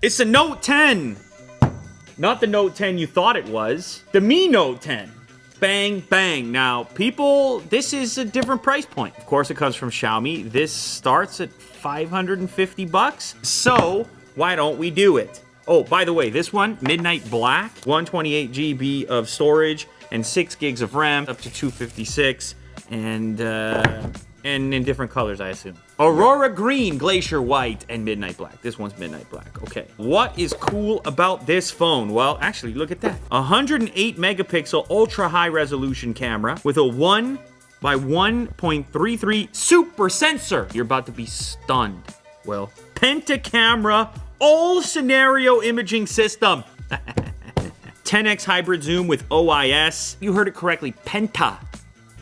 It's a Note 10. Not the Note 10 you thought it was. The Mi Note 10. Bang, bang. Now, people, this is a different price point. Of course, it comes from Xiaomi. This starts at $550. So, why don't we do it? Oh, by the way, this one, Midnight Black, 128 GB of storage and 6 gigs of RAM, up to 256, and in different colors, I assume. Aurora Green, Glacier White, and Midnight Black. This one's Midnight Black. Okay. What is cool about this phone? Well, actually, look at that. 108 megapixel ultra high resolution camera with a 1 by 1.33 super sensor. You're about to be stunned. Well, penta camera, all scenario imaging system. 10x hybrid zoom with OIS. You heard it correctly, penta.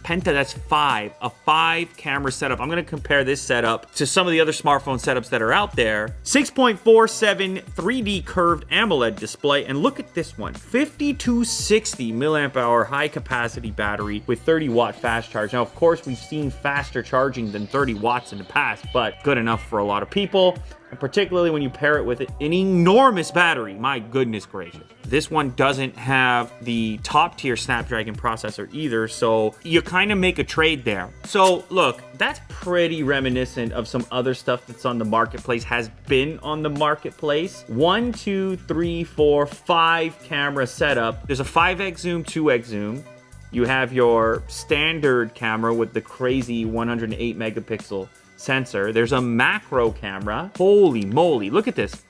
Penta, that's 5, a 5-camera setup. I'm gonna compare this setup to some of the other smartphone setups that are out there. 6.47 3D curved AMOLED display, and look at this one, 5260 milliamp hour high capacity battery with 30 watt fast charge. Now, of course, we've seen faster charging than 30 watts in the past, but good enough for a lot of people. And particularly when you pair it with an enormous battery. My goodness gracious. This one doesn't have the top tier Snapdragon processor either, so you kind of make a trade there. So look, that's pretty reminiscent of some other stuff that's on the marketplace, has been on the marketplace. 1, 2, 3, 4, 5 camera setup. There's a 5x zoom, 2x zoom. You have your standard camera with the crazy 108 megapixel sensor. There's a macro camera. Holy moly, look at this.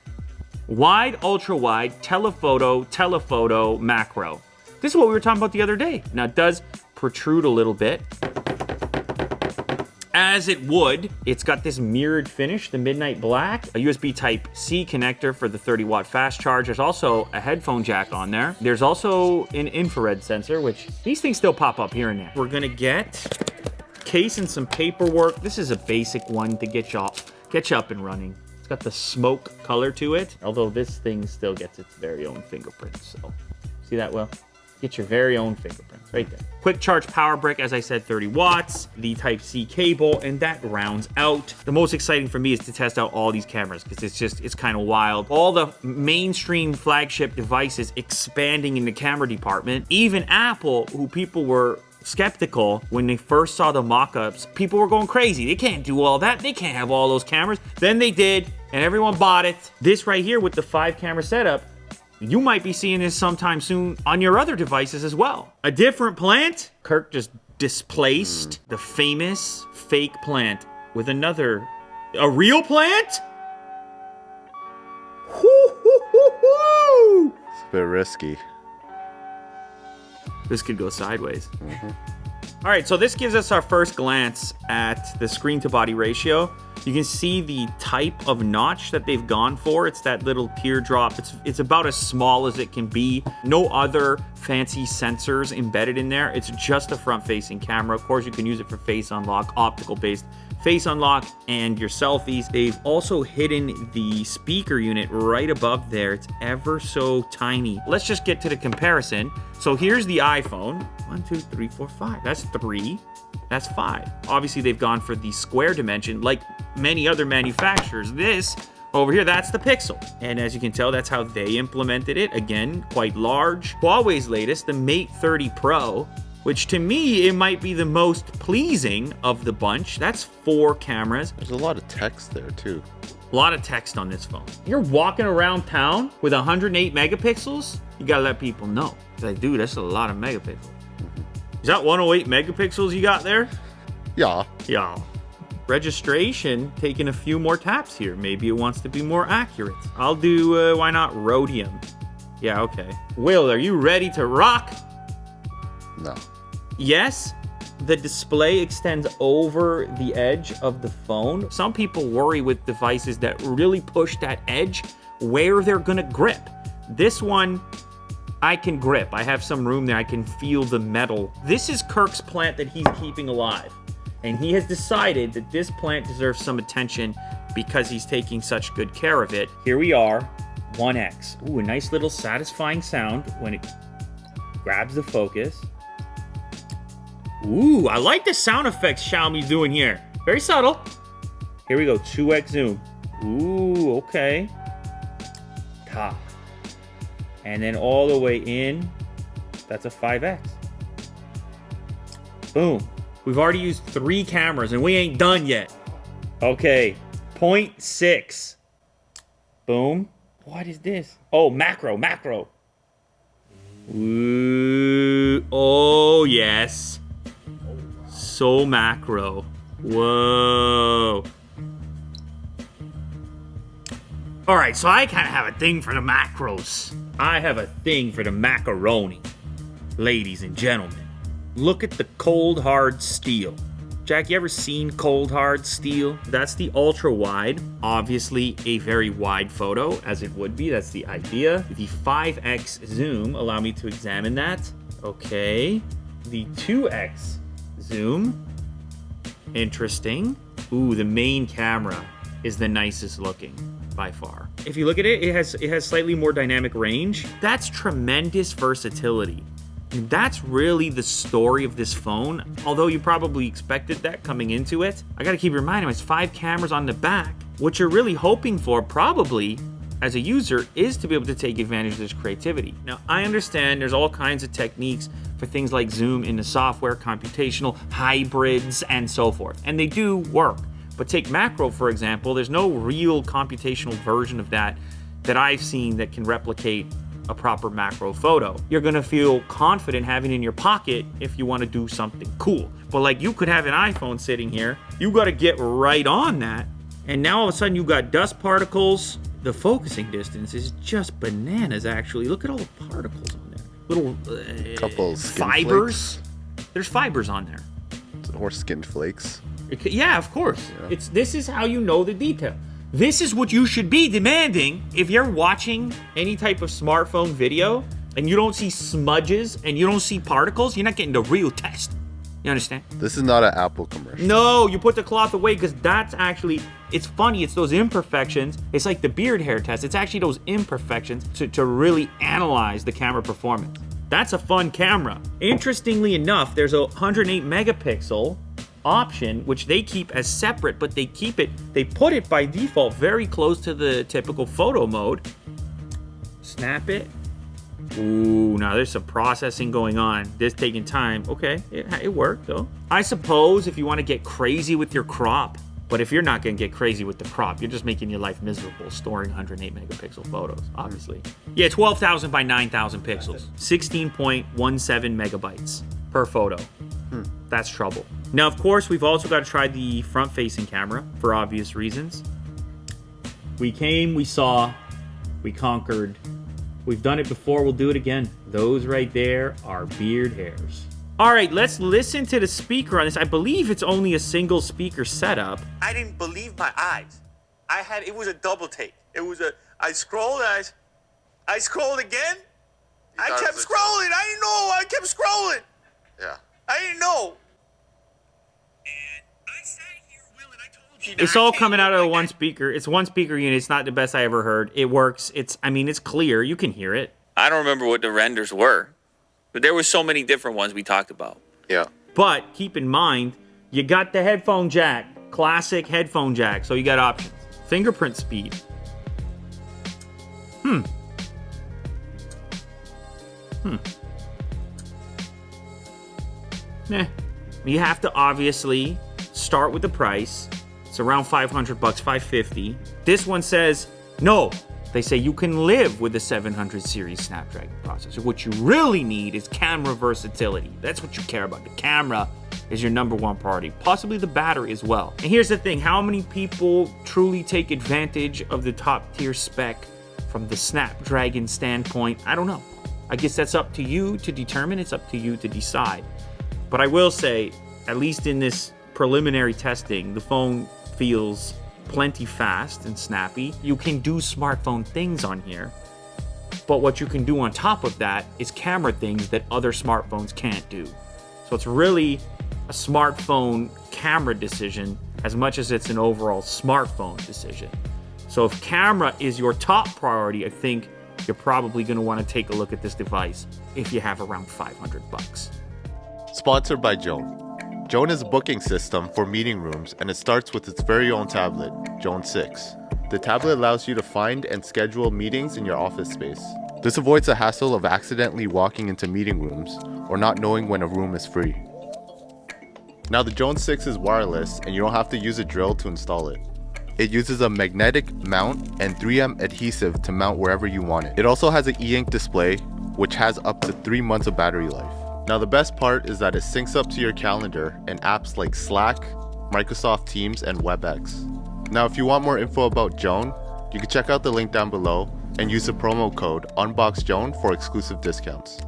Wide, ultra wide, telephoto, macro. This is what we were talking about the other day. Now it does protrude a little bit, as it would. It's got this mirrored finish, the Midnight Black, a USB Type-C connector for the 30 watt fast charge. There's also a headphone jack on there. There's also an infrared sensor, which these things still pop up here and there. We're gonna get case and some paperwork. This is a basic one to get you up and running. It's got the smoke color to it, although this thing still gets its very own fingerprints. So see that, Will? Get your very own fingerprints right there. Quick charge power brick, as I said, 30 watts, the Type-C cable, and that rounds out. The most exciting for me is to test out all these cameras because it's kind of wild. All the mainstream flagship devices expanding in the camera department. Even Apple, who people were skeptical when they first saw the mock-ups. People were going crazy. They can't do all that. They can't have all those cameras. Then they did, and everyone bought it. This right here with the 5-camera setup, you might be seeing this sometime soon on your other devices as well. A different plant? Kirk just displaced the famous fake plant with another, a real plant? Woo-hoo-hoo-hoo! It's a bit risky. This could go sideways. All right, so this gives us our first glance at the screen to body ratio. You can see the type of notch that they've gone for. It's that little teardrop. It's about as small as it can be. No other fancy sensors embedded in there. It's just a front-facing camera. Of course, you can use it for face unlock, optical-based face unlock, and your selfies. They've also hidden the speaker unit right above there. It's ever so tiny. Let's just get to the comparison. So here's the iPhone. 1, 2, 3, 4, 5. That's 3. That's 5. Obviously, they've gone for the square dimension like many other manufacturers. This over here, that's the Pixel. And as you can tell, that's how they implemented it. Again, quite large. Huawei's latest, the Mate 30 Pro, which to me, it might be the most pleasing of the bunch. That's 4 cameras. There's a lot of text there too. A lot of text on this phone. You're walking around town with 108 megapixels? You gotta let people know. It's like, dude, that's a lot of megapixels. Is that 108 megapixels you got there? Yeah. Yeah. Registration, taking a few more taps here. Maybe it wants to be more accurate. I'll do, why not rhodium? Yeah, okay. Will, are you ready to rock? No. Yes, the display extends over the edge of the phone. Some people worry with devices that really push that edge where they're gonna grip. This one, I can grip. I have some room there. I can feel the metal. This is Kirk's plant that he's keeping alive. And he has decided that this plant deserves some attention because he's taking such good care of it. Here we are, 1X. Ooh, a nice little satisfying sound when it grabs the focus. Ooh, I like the sound effects Xiaomi's doing here. Very subtle. Here we go, 2X zoom. Ooh, okay. Ha. And then all the way in, that's a 5X. Boom. We've already used 3 cameras and we ain't done yet. Okay, 0.6. Boom. What is this? Oh, macro. Ooh. Oh, yes. So macro. Whoa. All right, so I kind of have a thing for the macros. I have a thing for the macaroni. Ladies and gentlemen, look at the cold hard steel. Jack, you ever seen cold hard steel? That's the ultra wide. Obviously a very wide photo, as it would be. That's the idea. The 5X zoom, allow me to examine that. Okay. The 2X zoom. Interesting. Ooh, the main camera is the nicest looking by far. If you look at it, it has slightly more dynamic range. That's tremendous versatility. And that's really the story of this phone. Although you probably expected that coming into it, I gotta keep reminding you, it's 5 cameras on the back. What you're really hoping for, probably, as a user, is to be able to take advantage of this creativity. Now, I understand there's all kinds of techniques for things like zoom in the software, computational, hybrids, and so forth. And they do work. But take macro, for example, there's no real computational version of that I've seen that can replicate a proper macro photo. You're gonna feel confident having it in your pocket if you wanna do something cool. But like, you could have an iPhone sitting here, you gotta get right on that, and now all of a sudden you got dust particles. The focusing distance is just bananas, actually. Look at all the particles on there. Little Couple skin fibers. flakes. There's fibers on there. Or skin flakes. Yeah, of course. Yeah. This is how you know the detail. This is what you should be demanding if you're watching any type of smartphone video and you don't see smudges and you don't see particles. You're not getting the real test. You understand? This is not an Apple commercial. No, you put the cloth away because that's actually, it's funny. It's those imperfections. It's like the beard hair test. It's actually those imperfections to really analyze the camera performance. That's a fun camera. Interestingly enough, there's a 108 megapixel option, which they keep as separate, but they put it by default very close to the typical photo mode. Snap it. Ooh, now there's some processing going on. This taking time. Okay, it worked though. I suppose if you want to get crazy with your crop, but if you're not going to get crazy with the crop, you're just making your life miserable storing 108 megapixel photos, obviously. Yeah, 12,000 by 9,000 pixels. 16.17 megabytes per photo. That's trouble. Now, of course, we've also got to try the front-facing camera for obvious reasons. We came, we saw, we conquered. We've done it before, we'll do it again. Those right there are beard hairs. All right, let's listen to the speaker on this. I believe it's only a single speaker setup. I didn't believe my eyes. It was a double take. I scrolled, I scrolled again. I kept scrolling. I didn't know. I kept scrolling. Yeah. I didn't know. And I sat here, Will, and I told you. It's all coming out of one speaker. It's one speaker unit. It's not the best I ever heard. It works. It's clear. You can hear it. I don't remember what the renders were, but there were so many different ones we talked about. Yeah. But keep in mind, you got the headphone jack. Classic headphone jack. So you got options. Fingerprint speed. You have to obviously start with the price. It's around $500, $550. This one says, no. They say you can live with the 700 series Snapdragon processor. What you really need is camera versatility. That's what you care about. The camera is your number one priority. Possibly the battery as well. And here's the thing. How many people truly take advantage of the top tier spec from the Snapdragon standpoint? I don't know. I guess that's up to you to determine. It's up to you to decide. But I will say, at least in this preliminary testing, the phone feels plenty fast and snappy. You can do smartphone things on here, but what you can do on top of that is camera things that other smartphones can't do. So it's really a smartphone camera decision as much as it's an overall smartphone decision. So if camera is your top priority, I think you're probably going to want to take a look at this device if you have around $500. Sponsored by Joan. Joan is a booking system for meeting rooms, and it starts with its very own tablet, Joan 6. The tablet allows you to find and schedule meetings in your office space. This avoids the hassle of accidentally walking into meeting rooms or not knowing when a room is free. Now the Zone 6 is wireless and you don't have to use a drill to install it. It uses a magnetic mount and 3M adhesive to mount wherever you want it. It also has an e-ink display which has up to 3 months of battery life. Now the best part is that it syncs up to your calendar and apps like Slack, Microsoft Teams, and WebEx. Now if you want more info about Zone, you can check out the link down below and use the promo code UnboxZone for exclusive discounts.